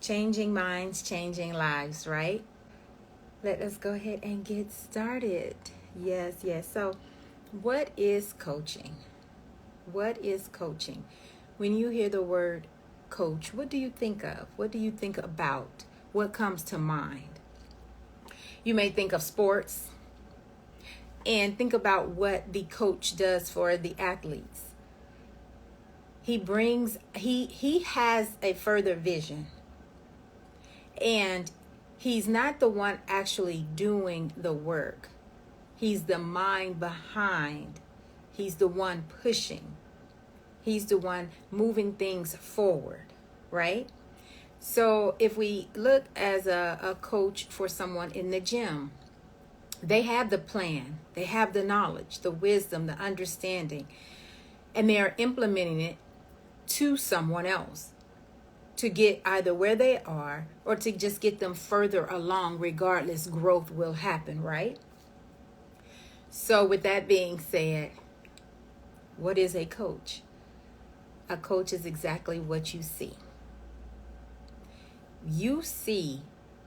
Changing minds, changing lives, right? Let us go ahead and get started. Yes, yes. So, what is coaching? What is coaching? When you hear the word coach, what do you think of? What do you think about? What comes to mind? You may think of sports and think about what the coach does for the athletes. He has a further vision. And he's not the one actually doing the work. He's the mind behind. He's the one pushing. He's the one moving things forward, right? So if we look as a coach for someone in the gym, they have the plan, they have the knowledge, the wisdom, the understanding, and they are implementing it to someone else to get either where they are or to just get them further along. Regardless, growth will happen, right? So with that being said, what is a coach? A coach is exactly what you see. You see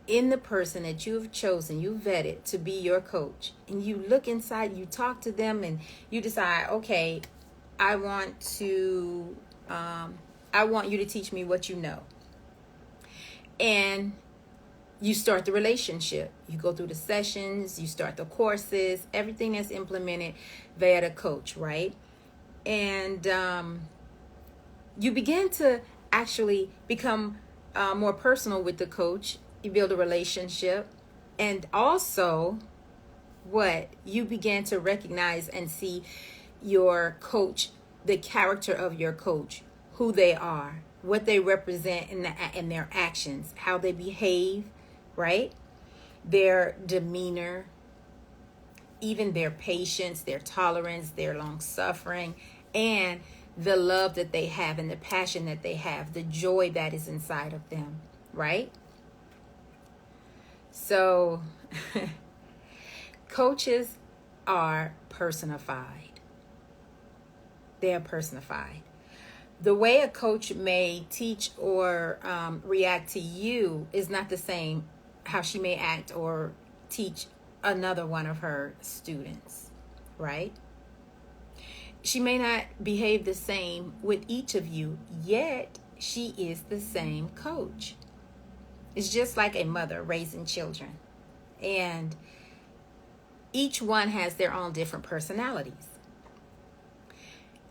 in the person that you have chosen, you vetted to be your coach, and you look inside, you talk to them, and you decide, okay, I want you to teach me what you know. And you start the relationship. You go through the sessions, you start the courses, everything that's implemented via the coach, right? And you begin to actually become more personal with the coach. You build a relationship. And also, you begin to recognize and see your coach, the character of your coach, who they are, what they represent in their actions, how they behave, right? Their demeanor, even their patience, their tolerance, their long suffering, and the love that they have and the passion that they have, the joy that is inside of them, right? So coaches are personified. They are personified. The way a coach may teach or react to you is not the same how she may act or teach another one of her students, right? She may not behave the same with each of you, yet she is the same coach. It's just like a mother raising children, and each one has their own different personalities.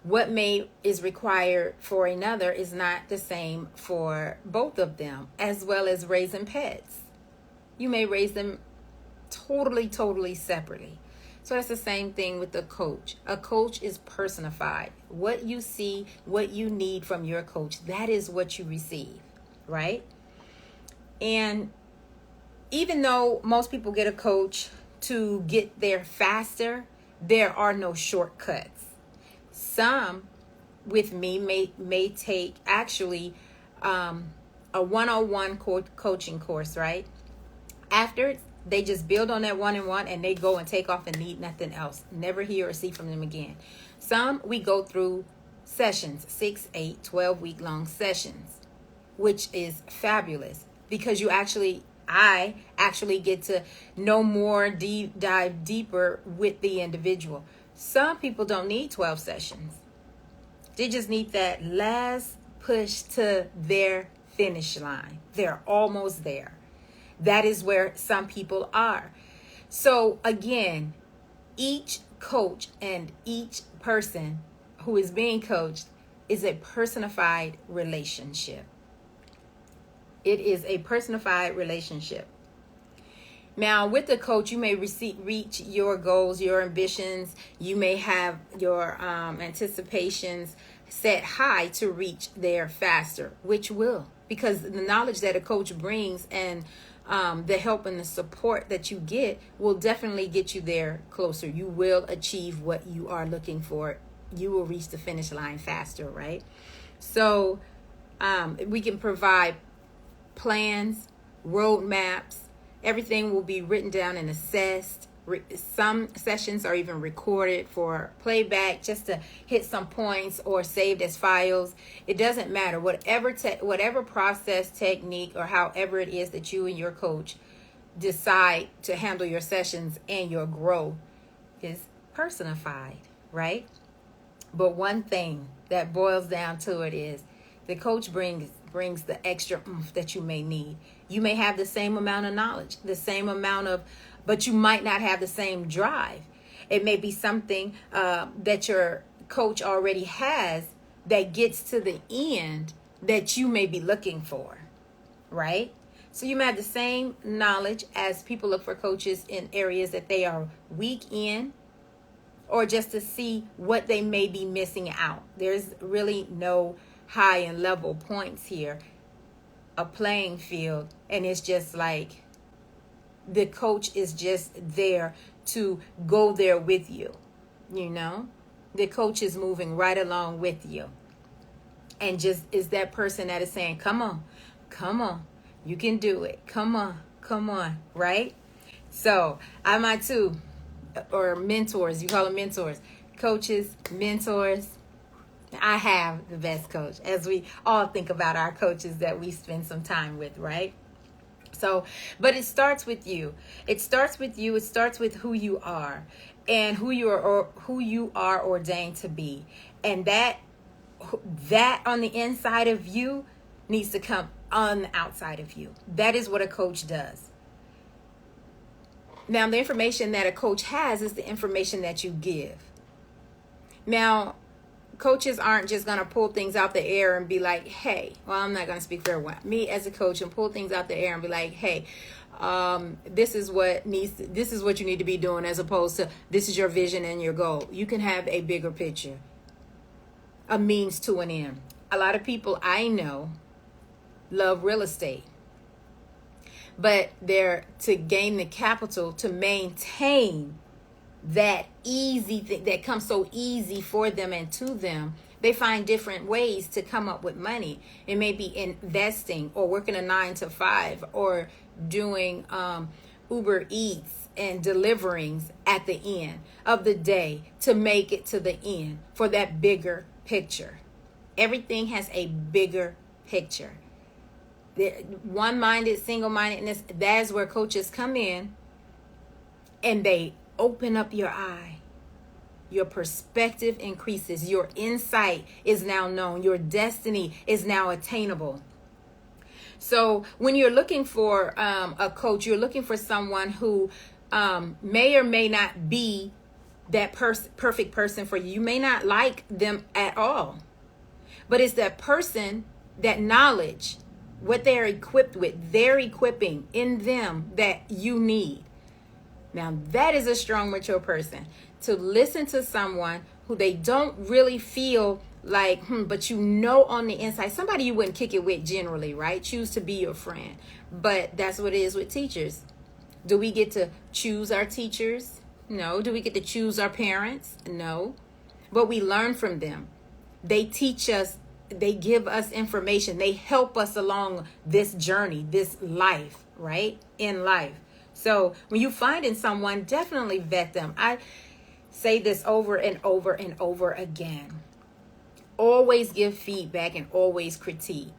What is required for another is not the same for both of them, as well as raising pets. You may raise them totally separately. So that's the same thing with the coach. A coach is personified. What you see, what you need from your coach, that is what you receive, right? And even though most people get a coach to get there faster, there are no shortcuts. Some with me may take actually a one-on-one coaching course, right? After they just build on that one-on-one and they go and take off and need nothing else. Never hear or see from them again. Some we go through sessions, 6, 8, 12-week long sessions, which is fabulous because I actually get to know more, dive deeper with the individual. Some people don't need 12 sessions. They just need that last push to their finish line. They're almost there. That is where some people are. So again, each coach and each person who is being coached is a personified relationship. It is a personified relationship. Now, with the coach, you may reach your goals, your ambitions. You may have your anticipations set high to reach there faster, which will. Because the knowledge that a coach brings and the help and the support that you get will definitely get you there closer. You will achieve what you are looking for. You will reach the finish line faster, right? So we can provide plans, roadmaps. Everything will be written down and assessed. Some sessions are even recorded for playback just to hit some points or saved as files. It doesn't matter. Whatever process, technique, or however it is that you and your coach decide to handle your sessions and your growth is personified, right? But one thing that boils down to it is the coach brings the extra oomph that you may need. You may have the same amount of knowledge, but you might not have the same drive. It may be something that your coach already has that gets to the end that you may be looking for, right? So you may have the same knowledge as people look for coaches in areas that they are weak in, or just to see what they may be missing out. There's really no high and level points here, a playing field, and it's just like the coach is just there to go there with you. The coach is moving right along with you, and just is that person that is saying, come on, you can do it, come on, right? So I'm my two, or mentors, you call them mentors, coaches, mentors. I have the best coach, as we all think about our coaches that we spend some time with, right? So, but it starts with you. It starts with who you are and who you are ordained to be. And that on the inside of you needs to come on the outside of you. That is what a coach does. Now, the information that a coach has is the information that you give. Now, coaches aren't just going to pull things out the air and be like, hey, well, I'm not going to speak for me as a coach, and pull things out the air and be like, hey, this is what you need to be doing, as opposed to this is your vision and your goal. You can have a bigger picture, a means to an end. A lot of people I know love real estate, but they're to gain the capital to maintain that easy thing that comes so easy for them and to them. They find different ways to come up with money. It may be investing, or working a 9-to-5, or doing Uber Eats and deliverings at the end of the day to make it to the end for that bigger picture. Everything has a bigger picture. One-minded, single-mindedness, that's where coaches come in, and they open up your eye. Your perspective increases. Your insight is now known. Your destiny is now attainable. So when you're looking for a coach, you're looking for someone who may or may not be that perfect person for you. You may not like them at all. But it's that person, that knowledge, what they're equipped with, they're equipping in them that you need. Now, that is a strong, mature person. To listen to someone who they don't really feel like, but on the inside, somebody you wouldn't kick it with generally, right? Choose to be your friend. But that's what it is with teachers. Do we get to choose our teachers? No. Do we get to choose our parents? No. But we learn from them. They teach us. They give us information. They help us along this journey, this life, right? In life. So when you find in someone, definitely vet them. I say this over and over and over again. Always give feedback and always critique.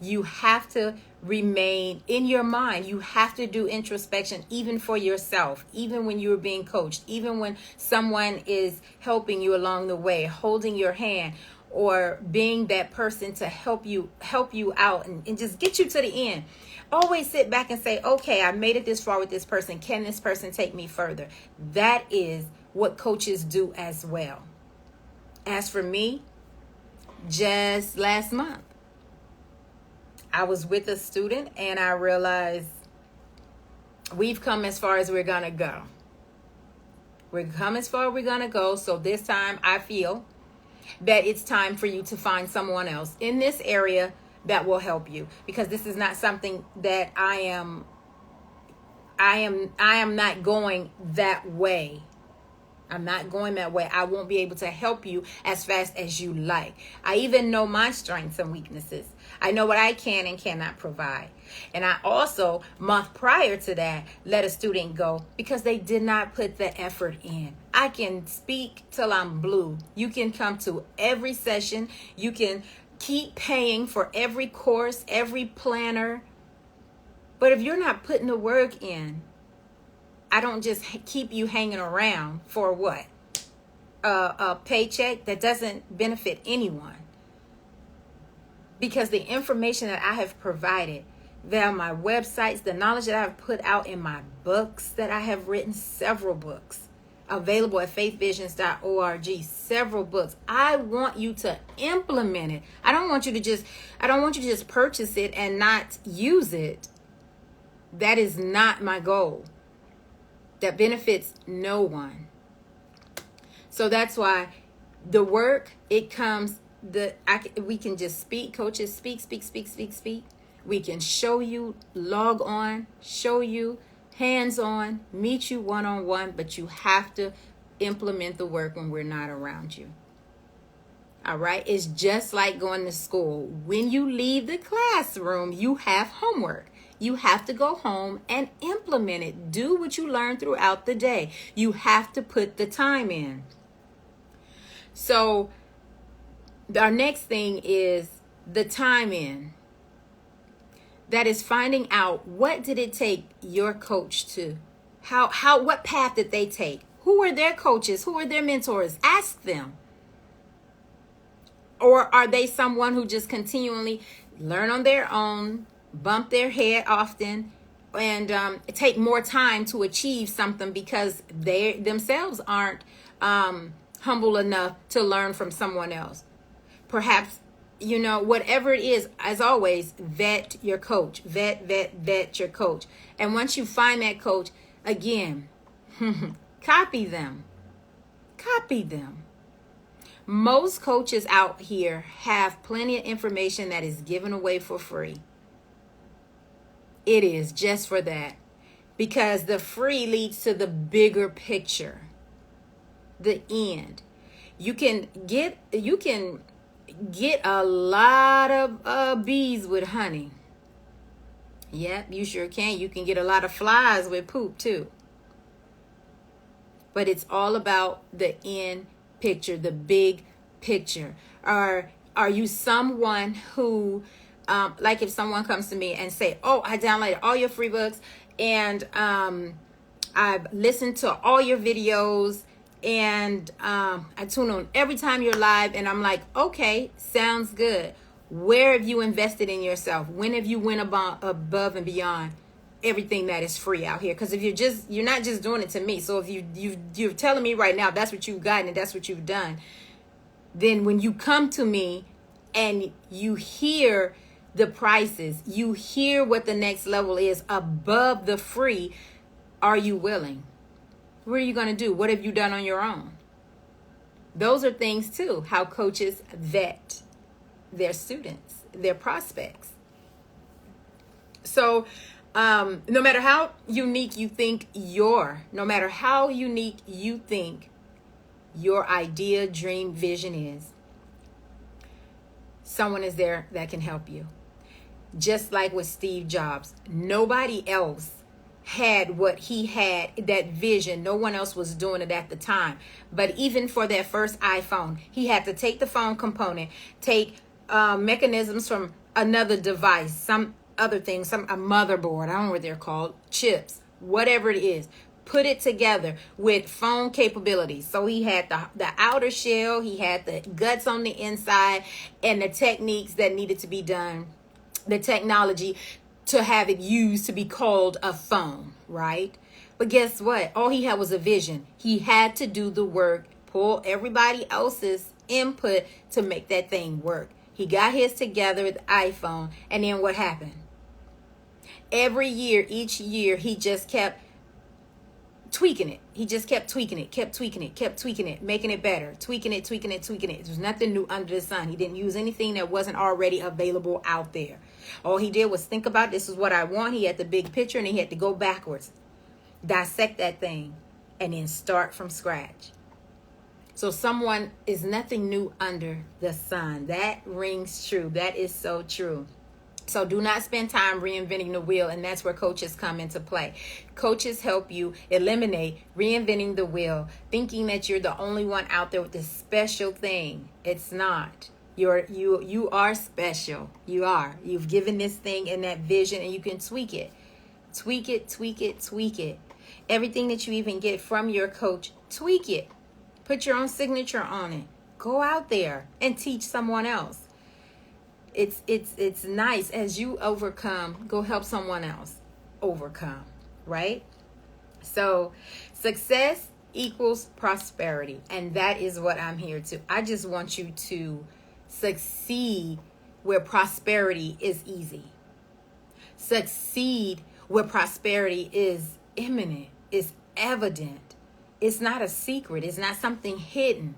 You have to remain in your mind. You have to do introspection, even for yourself, even when you're being coached, even when someone is helping you along the way, holding your hand, or being that person to help you out and just get you to the end. Always sit back and say, okay, I made it this far with this person. Can this person take me further? That is what coaches do as well. As for me, just last month, I was with a student and I realized we've come as far as we're going to go. We've come as far as we're going to go. So this time I feel that it's time for you to find someone else in this area that will help you, because this is not something that I am not going that way. I'm not going that way. I won't be able to help you as fast as you like. I even know my strengths and weaknesses. I know what I can and cannot provide. And I also, month prior to that, let a student go because they did not put the effort in. I can speak till I'm blue. You can come to every session. You can keep paying for every course, every planner. But if you're not putting the work in, I don't just keep you hanging around for what? A paycheck that doesn't benefit anyone. Because the information that I have provided via my websites, the knowledge that I've put out in my books that I have written, several books available at faithvisions.org, several books. I want you to implement it. I don't want you to just purchase it and not use it. That is not my goal. That benefits no one. So that's why the work, it comes, we can just speak, coaches, speak. We can show you, log on, show you, hands-on, meet you one-on-one, but you have to implement the work when we're not around you. All right? It's just like going to school. When you leave the classroom, you have homework. You have to go home and implement it. Do what you learned throughout the day. You have to put the time in. So our next thing is the time in. That is finding out, what did it take your coach to, what path did they take? Who are their coaches? Who are their mentors? Ask them. Or are they someone who just continually learn on their own, bump their head often, and take more time to achieve something because they themselves aren't humble enough to learn from someone else? Perhaps, whatever it is, as always, vet your coach. Vet your coach. And once you find that coach, again, copy them. Copy them. Most coaches out here have plenty of information that is given away for free. It is just for that. Because the free leads to the bigger picture. The end. You can get a lot of bees with honey. Yep, you sure can. You can get a lot of flies with poop too. But it's all about the end picture, the big picture. Are you someone who, like if someone comes to me and say, oh, I downloaded all your free books and I've listened to all your videos and I tune on every time you're live, and I'm like, okay, sounds good. Where have you invested in yourself? When have you went above and beyond everything that is free out here? Because if you're not just doing it to me. So if you're telling me right now that's what you've gotten and that's what you've done, then when you come to me and you hear the prices, you hear what the next level is above the free, are you willing? What are you going to do? What have you done on your own? Those are things too, how coaches vet their students, their prospects. So no matter how unique you think your idea, dream, vision is, someone is there that can help you. Just like with Steve Jobs, nobody else had what he had, that vision. No one else was doing it at the time. But even for that first iPhone, he had to take the phone component, take mechanisms from another device, some other thing, a motherboard, I don't know what they're called, chips, whatever it is, put it together with phone capabilities. So he had the outer shell, he had the guts on the inside, and the techniques that needed to be done, the technology to have it used to be called a phone, right? But guess what? All he had was a vision. He had to do the work, pull everybody else's input to make that thing work. He got his together with the iPhone, and then what happened? Every year, each year, he just kept tweaking it. He just kept tweaking it, making it better, tweaking it. There's nothing new under the sun. He didn't use anything that wasn't already available out there. All he did was think about, this is what I want. He had the big picture, and he had to go backwards, dissect that thing, and then start from scratch. So someone is nothing new under the sun. That rings true. That is so true. So do not spend time reinventing the wheel, and that's where coaches come into play. Coaches help you eliminate reinventing the wheel, thinking that you're the only one out there with this special thing. It's not. You are special. You are. You've given this thing and that vision, and you can tweak it. Tweak it, tweak it, tweak it. Everything that you even get from your coach, tweak it. Put your own signature on it. Go out there and teach someone else. It's nice as you overcome, go help someone else overcome, right? So success equals prosperity, and that is what I'm here to. I just want you to succeed where prosperity is easy. Succeed where prosperity is imminent, is evident. It's not a secret. It's not something hidden.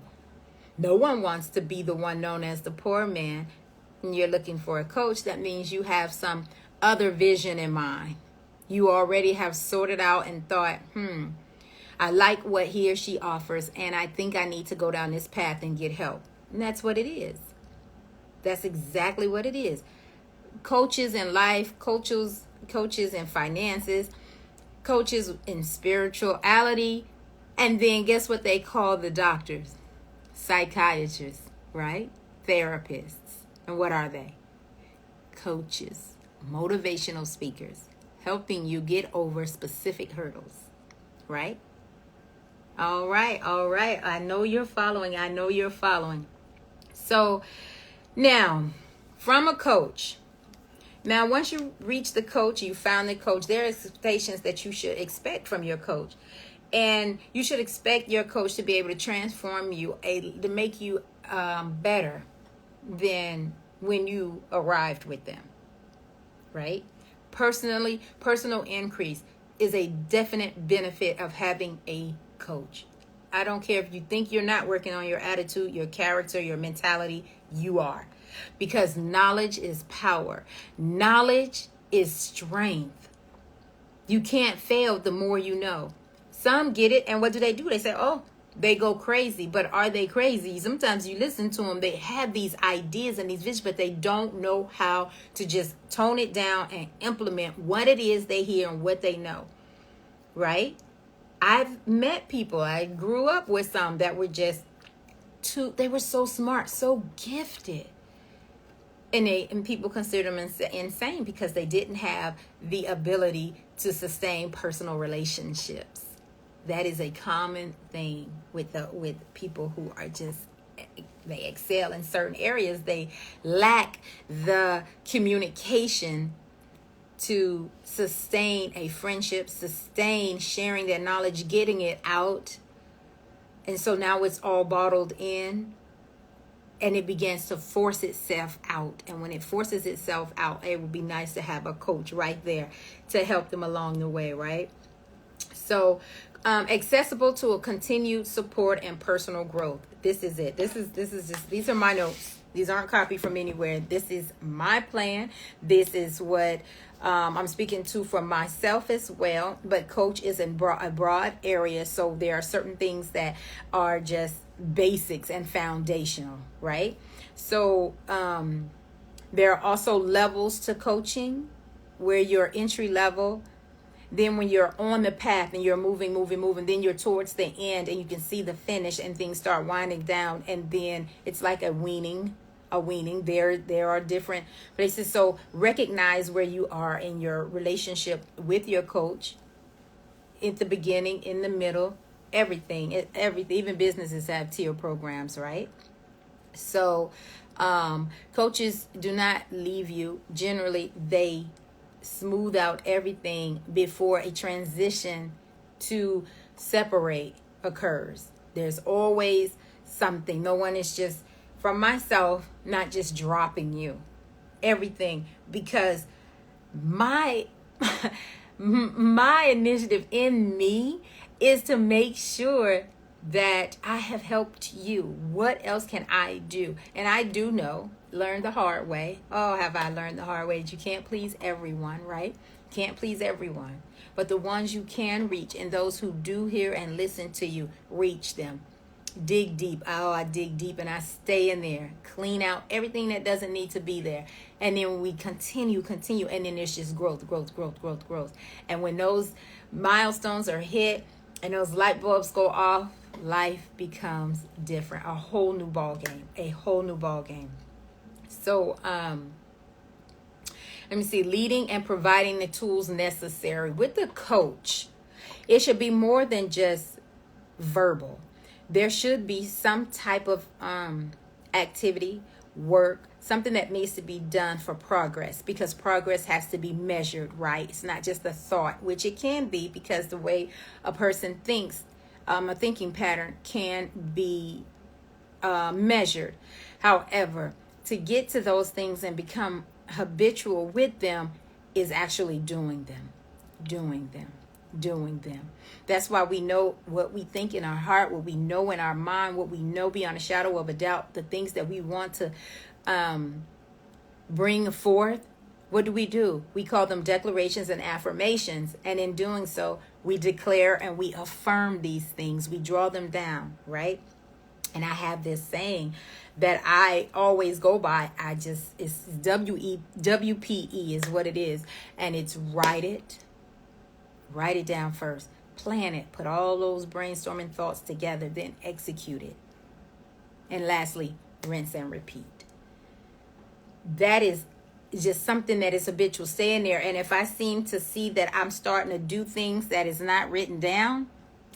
No one wants to be the one known as the poor man. And you're looking for a coach, that means you have some other vision in mind. You already have sorted out and thought, I like what he or she offers, and I think I need to go down this path and get help. And that's what it is. That's exactly what it is. Coaches in life, coaches in finances, coaches in spirituality, and then guess what they call the doctors? Psychiatrists, right? Therapists. And what are they? Coaches, motivational speakers, helping you get over specific hurdles, right? All right. I know you're following. So now, from a coach, now once you reach the coach, you found the coach, there are expectations that you should expect from your coach. And you should expect your coach to be able to transform you, to make you better than when you arrived with them, right? Personal increase is a definite benefit of having a coach. I don't care if you think you're not working on your attitude, your character, your mentality, you are. Because knowledge is power. Knowledge is strength. You can't fail the more you know. Some get it, and what do? They say, they go crazy. But are they crazy? Sometimes you listen to them, they have these ideas and these visions, but they don't know how to just tone it down and implement what it is they hear and what they know, right? I've met people, I grew up with some that were just they were so smart, so gifted. And people consider them insane because they didn't have the ability to sustain personal relationships. That is a common thing with people who are just, they excel in certain areas. They lack the communication to sustain a friendship, sustain sharing their knowledge, getting it out. And so now it's all bottled in, and it begins to force itself out. And when it forces itself out, it would be nice to have a coach right there to help them along the way, right? So accessible to a continued support and personal growth. This is it. This is just, these are my notes. These aren't copied from anywhere. This is my plan. This is what I'm speaking to for myself as well. But coach is in a broad area. So there are certain things that are just basics and foundational, right? So there are also levels to coaching where you're entry level. Then when you're on the path and you're moving, then you're towards the end and you can see the finish and things start winding down. And then it's like a weaning. There are different places. So recognize where you are in your relationship with your coach at the beginning, in the middle, everything. Even businesses have tier programs, right? So coaches do not leave you. Generally, they smooth out everything before a transition to separate occurs. There's always something. No one is just, from myself, not just dropping you. Everything. Because my initiative in me is to make sure that I have helped you. What else can I do? And I do know, learn the hard way. Oh, have I learned the hard way? You can't please everyone, right? Can't please everyone. But the ones you can reach and those who do hear and listen to you, reach them. Dig deep. Oh, I dig deep and I stay in there. Clean out everything that doesn't need to be there. And then we continue, and then there's just growth. And when those milestones are hit and those light bulbs go off, life becomes different. A whole new ball game. So, let me see, leading and providing the tools necessary with the coach. It should be more than just verbal. There should be some type of activity, work, something that needs to be done for progress, because progress has to be measured, right? It's not just a thought, which it can be, because the way a person thinks, a thinking pattern can be measured. However, to get to those things and become habitual with them is actually doing them. That's why we know what we think in our heart, what we know in our mind, what we know beyond a shadow of a doubt, the things that we want to bring forth. What do? We call them declarations and affirmations. And in doing so, we declare and we affirm these things. We draw them down, right? And I have this saying that I always go by. It's WPE is what it is. And it's write it down first. Plan it. Put all those brainstorming thoughts together. Then execute it. And lastly, rinse and repeat. That is just something that is habitual. Stay in there. And if I seem to see that I'm starting to do things that is not written down,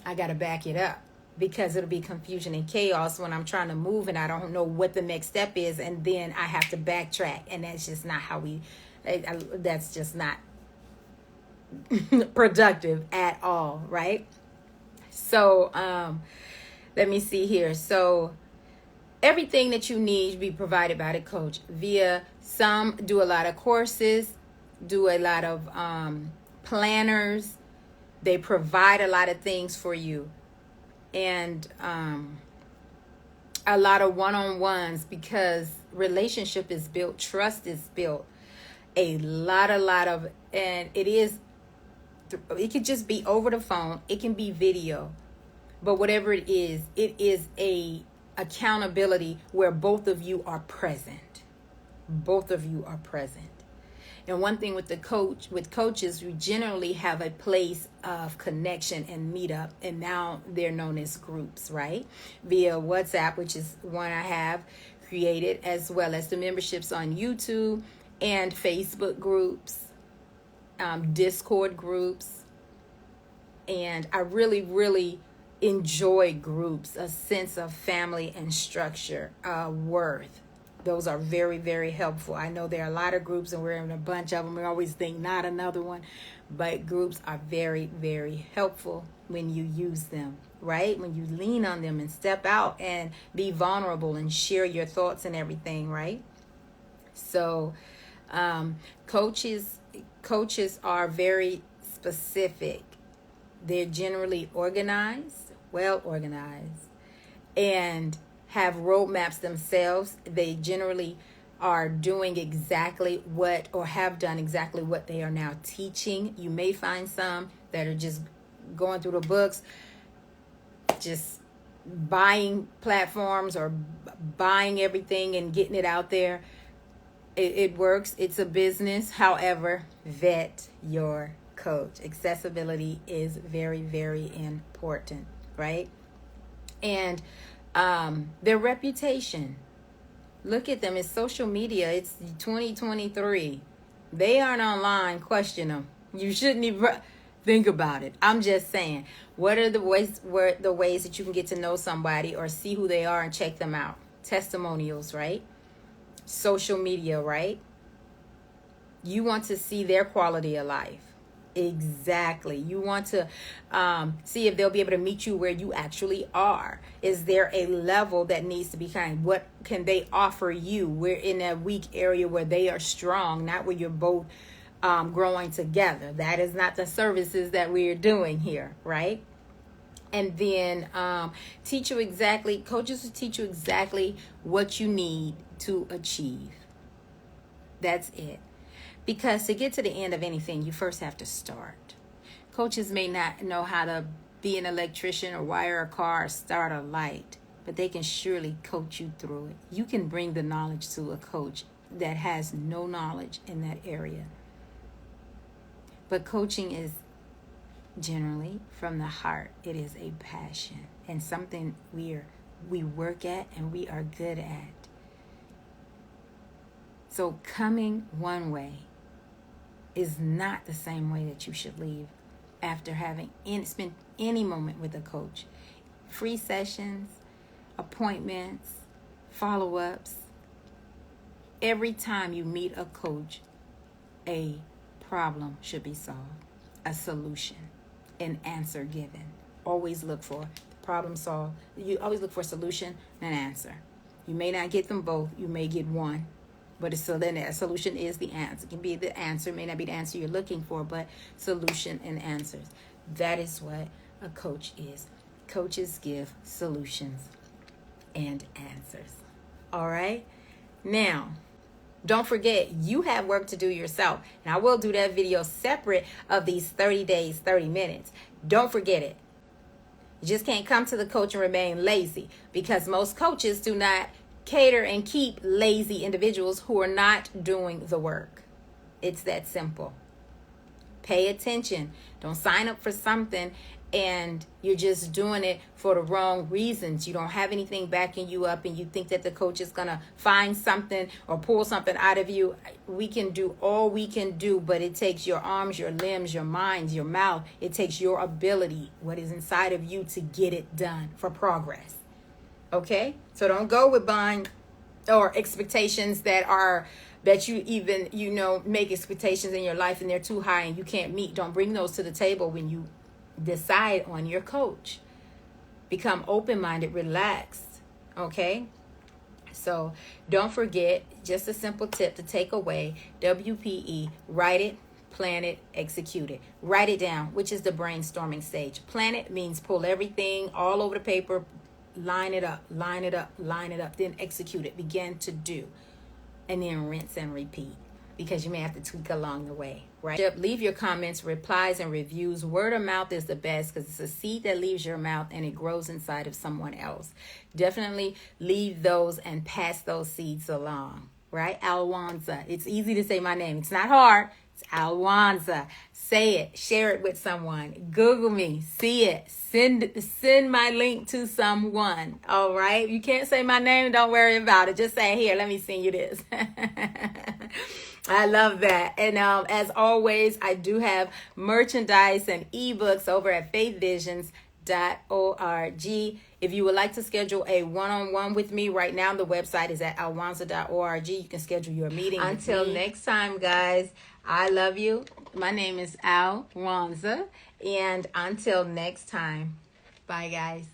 I got to back it up. Because it'll be confusion and chaos when I'm trying to move and I don't know what the next step is. And then I have to backtrack. And that's just not how that's just not productive at all, right? So let me see here. So everything that you need to be provided by the coach via some do a lot of courses, do a lot of planners. They provide a lot of things for you, and a lot of one-on-ones, because relationship is built, trust is built. A lot of, and it could just be over the phone. It can be video, but whatever it is a accountability where both of you are present. And one thing with coaches, we generally have a place of connection and meetup, and now they're known as groups, right? Via WhatsApp, which is one I have created, as well as the memberships on YouTube and Facebook groups, Discord groups. And I really, really enjoy groups, a sense of family and structure, worth. Those are very, very helpful. I know there are a lot of groups and we're in a bunch of them. We always think not another one, but groups are very, very helpful when you use them, right? When you lean on them and step out and be vulnerable and share your thoughts and everything, right? So coaches are very specific. They're generally well organized, and have roadmaps themselves. They generally are doing exactly what, or have done exactly what they are now teaching. You may find some that are just going through the books, just buying platforms or buying everything and getting it out there. It works. It's a business. However, vet your coach. Accessibility is very, very important, right? And their reputation. Look at them. It's social media. It's 2023. They aren't online. Question them. You shouldn't even think about it. I'm just saying. What are the ways that you can get to know somebody or see who they are and check them out? Testimonials, right? Social media, right? You want to see their quality of life. Exactly. You want to see if they'll be able to meet you where you actually are. Is there a level that needs to be kind? What can they offer you? We're in a weak area where they are strong, not where you're both growing together. That is not the services that we're doing here, right? And then coaches will teach you exactly what you need to achieve. That's it. Because to get to the end of anything, you first have to start. Coaches may not know how to be an electrician or wire a car or start a light, but they can surely coach you through it. You can bring the knowledge to a coach that has no knowledge in that area. But coaching is generally from the heart. It is a passion and something we work at and we are good at. So coming one way is not the same way that you should leave after having spent any moment with a coach. Free sessions, appointments, follow-ups. Every time you meet a coach, a problem should be solved, a solution, an answer given. Always look for the problem solved. You always look for a solution and an answer. You may not get them both. You may get one. But then a solution is the answer. It can be the answer. It may not be the answer you're looking for, but solution and answers. That is what a coach is. Coaches give solutions and answers. All right? Now, don't forget, you have work to do yourself. And I will do that video separate of these 30 days, 30 minutes. Don't forget it. You just can't come to the coach and remain lazy, because most coaches do not cater and keep lazy individuals who are not doing the work. It's that simple. Pay attention. Don't sign up for something and you're just doing it for the wrong reasons. You don't have anything backing you up and you think that the coach is going to find something or pull something out of you. We can do all we can do, but it takes your arms, your limbs, your mind, your mouth. It takes your ability, what is inside of you, to get it done for progress. Okay? So don't go with buying or expectations that you even, make expectations in your life and they're too high and you can't meet. Don't bring those to the table when you decide on your coach. Become open-minded, relaxed. Okay? So don't forget, just a simple tip to take away, WPE, write it, plan it, execute it. Write it down, which is the brainstorming stage. Plan it means pull everything all over the paper, line it up, then execute it. Begin to do. And then rinse and repeat, because you may have to tweak along the way, right? Leave your comments, replies, and reviews. Word of mouth is the best, because it's a seed that leaves your mouth and it grows inside of someone else. Definitely leave those and pass those seeds along, right? Alwanza. It's easy to say my name. It's not hard. It's Alwanza. Say it. Share it with someone. Google me. See it. Send my link to someone. All right? You can't say my name. Don't worry about it. Just say, here, let me send you this. I love that. And as always, I do have merchandise and ebooks over at faithvisions.org. If you would like to schedule a one-on-one with me right now, the website is at alwanza.org. You can schedule your meeting. Until next time, guys, I love you. My name is Alwanza. And until next time, bye, guys.